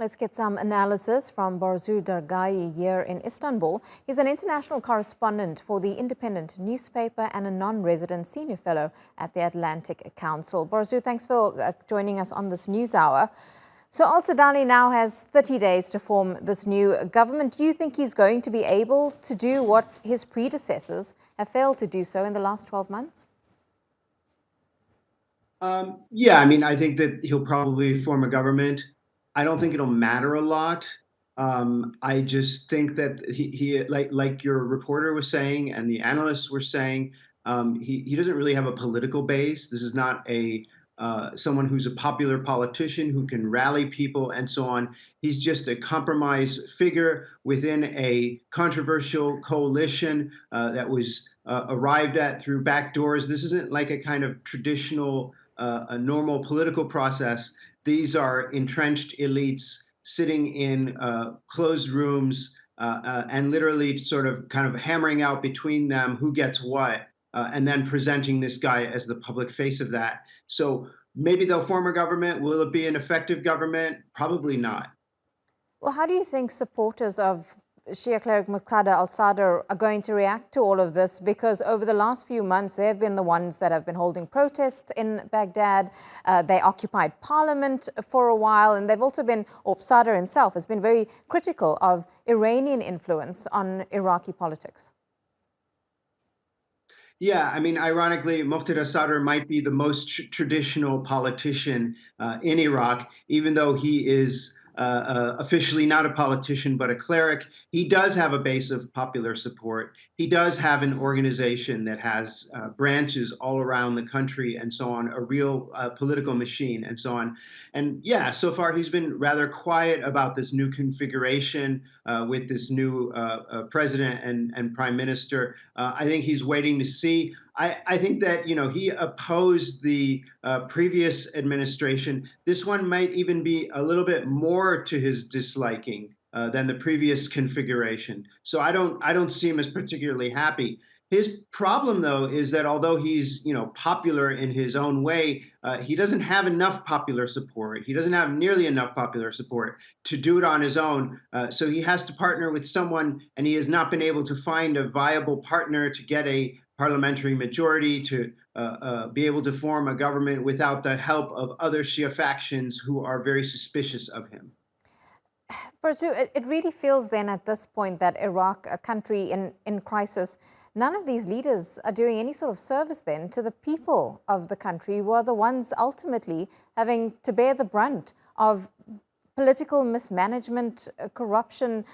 Let's get some analysis from Borzou Daragahi here in Istanbul. He's an international correspondent for the Independent newspaper and a non-resident senior fellow at the Atlantic Council. Borzou, thanks for joining us on this news hour. So Al Sudani now has 30 days to form this new government. Do you think he's going to be able to do what his predecessors have failed to do so in the last 12 months? Yeah, I mean, I think that he'll probably form a government. I don't think it'll matter a lot. I just think that he like your reporter was saying and the analysts were saying, he doesn't really have a political base. This is not a someone who's a popular politician who can rally people and so on. He's just a compromise figure within a controversial coalition that was arrived at through back doors. This isn't like a kind of traditional, a normal political process. These are entrenched elites sitting in closed rooms and literally sort of kind of hammering out between them who gets what, and then presenting this guy as the public face of that. So maybe they'll form a government. Will it be an effective government? Probably not. Well, how do you think supporters of Shia cleric Muqtada Al-sadr are going to react to all of this? Because over the last few months, they've been the ones that have been holding protests in Baghdad. They occupied parliament for a while, and they've also been, or Sadr himself has been very critical of Iranian influence on Iraqi politics. Yeah, I mean, ironically, Muqtada Sadr might be the most traditional politician in Iraq, even though he is officially not a politician, but a cleric. He does have a base of popular support. He does have an organization that has branches all around the country and so on, a real political machine and so on. And yeah, so far he's been rather quiet about this new configuration with this new president and prime minister. I think he's waiting to see. I think that, you know, he opposed the previous administration. This one might even be a little bit more to his disliking than the previous configuration. So I don't see him as particularly happy. His problem, though, is that although he's, you know, popular in his own way, he doesn't have enough popular support. He doesn't have nearly enough popular support to do it on his own. So he has to partner with someone, and he has not been able to find a viable partner to get a parliamentary majority to be able to form a government without the help of other Shia factions who are very suspicious of him. Borzou, it really feels then at this point that Iraq, a country in crisis, none of these leaders are doing any sort of service then to the people of the country, who are the ones ultimately having to bear the brunt of political mismanagement, corruption,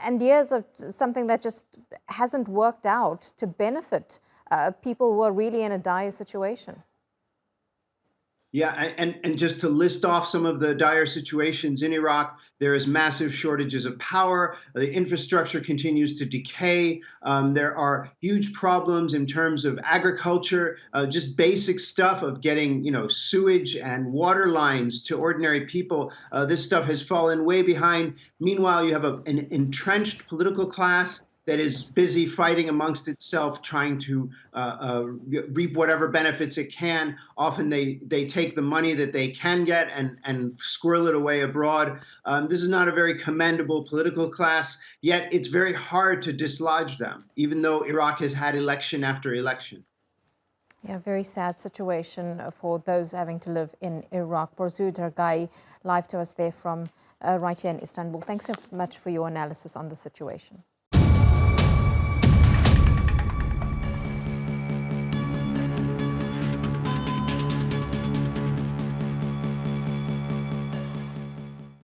and years of something that just hasn't worked out to benefit people who are really in a dire situation. Yeah, and just to list off some of the dire situations in Iraq, there is massive shortages of power. The infrastructure continues to decay. There are huge problems in terms of agriculture, just basic stuff of getting, you know, sewage and water lines to ordinary people. This stuff has fallen way behind. Meanwhile, you have an entrenched political class that is busy fighting amongst itself, trying to reap whatever benefits it can. Often they take the money that they can get and squirrel it away abroad. This is not a very commendable political class, yet it's very hard to dislodge them, even though Iraq has had election after election. Yeah, very sad situation for those having to live in Iraq. Borzou Daragahi, live to us there from right here in Istanbul. Thanks so much for your analysis on the situation.